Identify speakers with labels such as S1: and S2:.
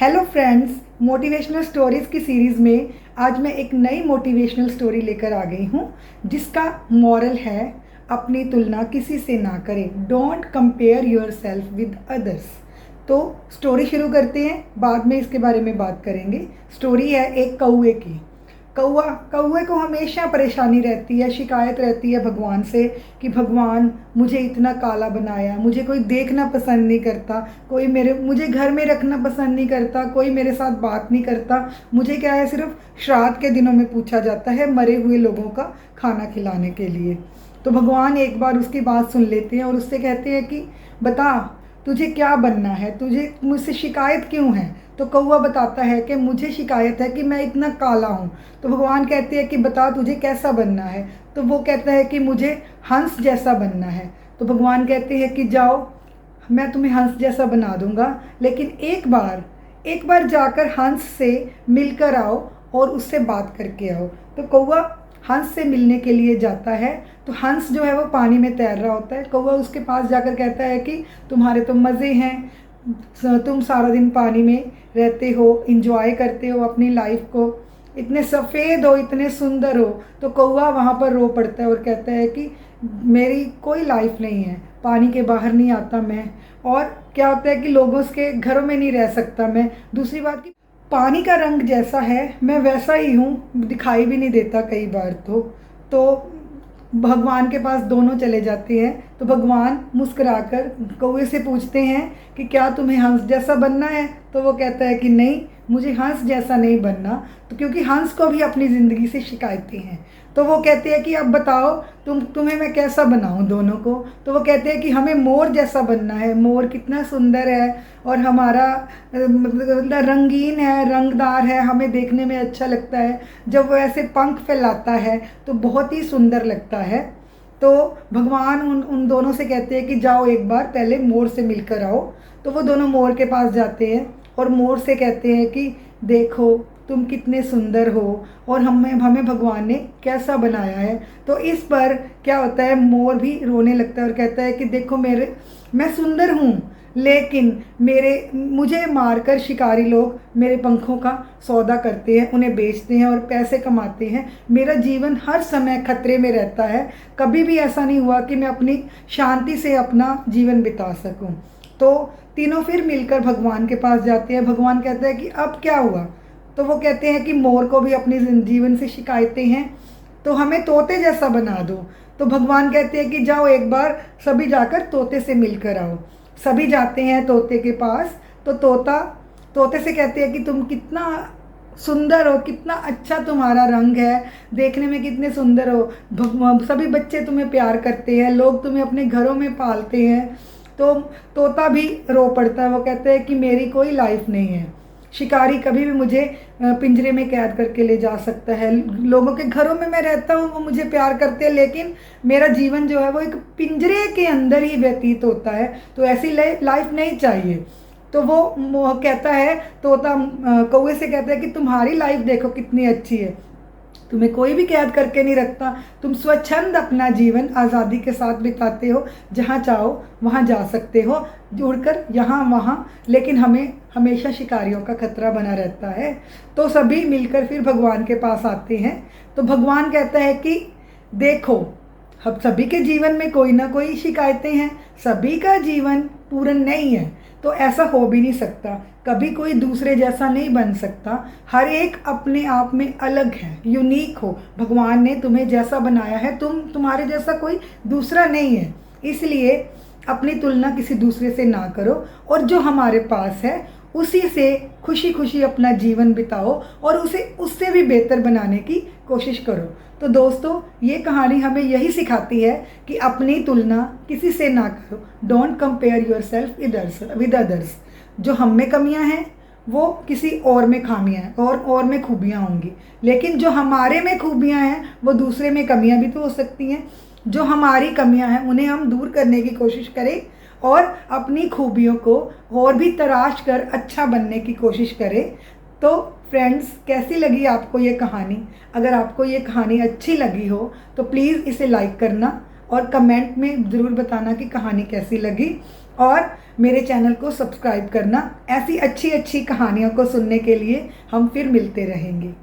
S1: Hello friends, motivational stories की series में आज मैं एक नई मोटिवेशनल स्टोरी लेकर आ गई हूँ जिसका मॉरल है अपनी तुलना किसी से ना करें। Don't compare your self with others. तो स्टोरी शुरू करते हैं, बाद में इसके बारे में बात करेंगे। स्टोरी है एक कौवे की। कौवे को हमेशा परेशानी रहती है, शिकायत रहती है भगवान से कि भगवान मुझे इतना काला बनाया, मुझे कोई देखना पसंद नहीं करता, कोई मुझे घर में रखना पसंद नहीं करता, कोई मेरे साथ बात नहीं करता, मुझे क्या है सिर्फ श्राद्ध के दिनों में पूछा जाता है मरे हुए लोगों का खाना खिलाने के लिए। तो भगवान एक बार उसकी बात सुन लेते हैं और उससे कहते हैं कि बता तुझे क्या बनना है, तुझे मुझसे शिकायत क्यों है। तो कौवा बताता है कि मुझे शिकायत है कि मैं इतना काला हूँ। तो भगवान कहते हैं कि बता तुझे कैसा बनना है। तो वो कहता है कि मुझे हंस जैसा बनना है। तो भगवान कहते हैं कि जाओ मैं तुम्हें हंस जैसा बना दूंगा, लेकिन एक बार जाकर हंस से मिलकर आओ और उससे बात करके आओ। तो कौवा हंस से मिलने के लिए जाता है। तो हंस जो है वो पानी में तैर रहा होता है। कौवा उसके पास जाकर कहता है कि तुम्हारे तो मज़े हैं, तुम सारा दिन पानी में रहते हो, इंजॉय करते हो अपनी लाइफ को, इतने सफ़ेद हो, इतने सुंदर हो। तो कौवा वहाँ पर रो पड़ता है और कहता है कि मेरी कोई लाइफ नहीं है, पानी के बाहर नहीं आता मैं, और क्या होता है कि लोगों के घरों में नहीं रह सकता मैं। दूसरी बात कि पानी का रंग जैसा है मैं वैसा ही हूँ, दिखाई भी नहीं देता कई बार। तो भगवान के पास दोनों चले जाते हैं। तो भगवान मुस्कुराकर कौवे से पूछते हैं कि क्या तुम्हें हंस जैसा बनना है। तो वो कहता है कि नहीं, मुझे हंस जैसा नहीं बनना। तो क्योंकि हंस को भी अपनी ज़िंदगी से शिकायतें हैं। तो वो कहते हैं कि अब बताओ तुम्हें मैं कैसा बनाऊं दोनों को। तो वो कहते हैं कि हमें मोर जैसा बनना है। मोर कितना सुंदर है और हमारा रंगीन है, रंगदार है, हमें देखने में अच्छा लगता है। जब वो ऐसे पंख फैलाता है तो बहुत ही सुंदर लगता है। तो भगवान उन दोनों से कहते हैं कि जाओ एक बार पहले मोर से मिलकर आओ। तो वो दोनों मोर के पास जाते हैं और मोर से कहते हैं कि देखो तुम कितने सुंदर हो और हमें भगवान ने कैसा बनाया है। तो इस पर क्या होता है, मोर भी रोने लगता है और कहता है कि देखो मैं सुंदर हूँ, लेकिन मुझे मारकर शिकारी लोग मेरे पंखों का सौदा करते हैं, उन्हें बेचते हैं और पैसे कमाते हैं। मेरा जीवन हर समय खतरे में रहता है, कभी भी ऐसा नहीं हुआ कि मैं अपनी शांति से अपना जीवन बिता सकूं। तो तीनों फिर मिलकर भगवान के पास जाते हैं। भगवान कहता है कि अब क्या हुआ। तो वो कहते हैं कि मोर को भी अपनी जीवन से शिकायतें हैं, तो हमें तोते जैसा बना दो। तो भगवान कहते हैं कि जाओ एक बार सभी जाकर तोते से मिलकर आओ। सभी जाते हैं तोते के पास। तो तोते से कहते हैं कि तुम कितना सुंदर हो, कितना अच्छा तुम्हारा रंग है, देखने में कितने सुंदर हो, सभी बच्चे तुम्हें प्यार करते हैं, लोग तुम्हें अपने घरों में पालते हैं। तो तोता भी रो पड़ता है। वो कहता है कि मेरी कोई लाइफ नहीं है, शिकारी कभी भी मुझे पिंजरे में कैद करके ले जा सकता है, लोगों के घरों में मैं रहता हूँ, वो मुझे प्यार करते हैं, लेकिन मेरा जीवन जो है वो एक पिंजरे के अंदर ही व्यतीत होता है। तो ऐसी लाइफ नहीं चाहिए। तो वो कहता है, तोता कौवे से कहता है कि तुम्हारी लाइफ देखो कितनी अच्छी है, तुम्हें कोई भी कैद करके नहीं रखता, तुम स्वच्छंद अपना जीवन आज़ादी के साथ बिताते हो, जहाँ चाहो वहाँ जा सकते हो, जुड़कर यहाँ वहाँ, लेकिन हमें हमेशा शिकारियों का खतरा बना रहता है। तो सभी मिलकर फिर भगवान के पास आते हैं। तो भगवान कहता है कि देखो हम सभी के जीवन में कोई ना कोई शिकायतें हैं, सभी का जीवन पूर्ण नहीं है, तो ऐसा हो भी नहीं सकता, कभी कोई दूसरे जैसा नहीं बन सकता। हर एक अपने आप में अलग है, यूनिक हो। भगवान ने तुम्हें जैसा बनाया है, तुम्हारे जैसा कोई दूसरा नहीं है। इसलिए अपनी तुलना किसी दूसरे से ना करो और जो हमारे पास है उसी से खुशी खुशी अपना जीवन बिताओ और उसे उससे भी बेहतर बनाने की कोशिश करो। तो दोस्तों, ये कहानी हमें यही सिखाती है कि अपनी तुलना किसी से ना करो। Don't compare your self with others. जो हम में कमियां हैं वो किसी और में खामियां हैं और में खूबियां होंगी, लेकिन जो हमारे में खूबियां हैं वो दूसरे में कमियां भी तो हो सकती हैं। जो हमारी कमियां हैं उन्हें हम दूर करने की कोशिश करें और अपनी खूबियों को और भी तराश कर अच्छा बनने की कोशिश करें। तो फ्रेंड्स, कैसी लगी आपको ये कहानी? अगर आपको ये कहानी अच्छी लगी हो तो प्लीज़ इसे लाइक करना और कमेंट में ज़रूर बताना कि कहानी कैसी लगी। और मेरे चैनल को सब्सक्राइब करना। ऐसी अच्छी अच्छी कहानियों को सुनने के लिए हम फिर मिलते रहेंगे।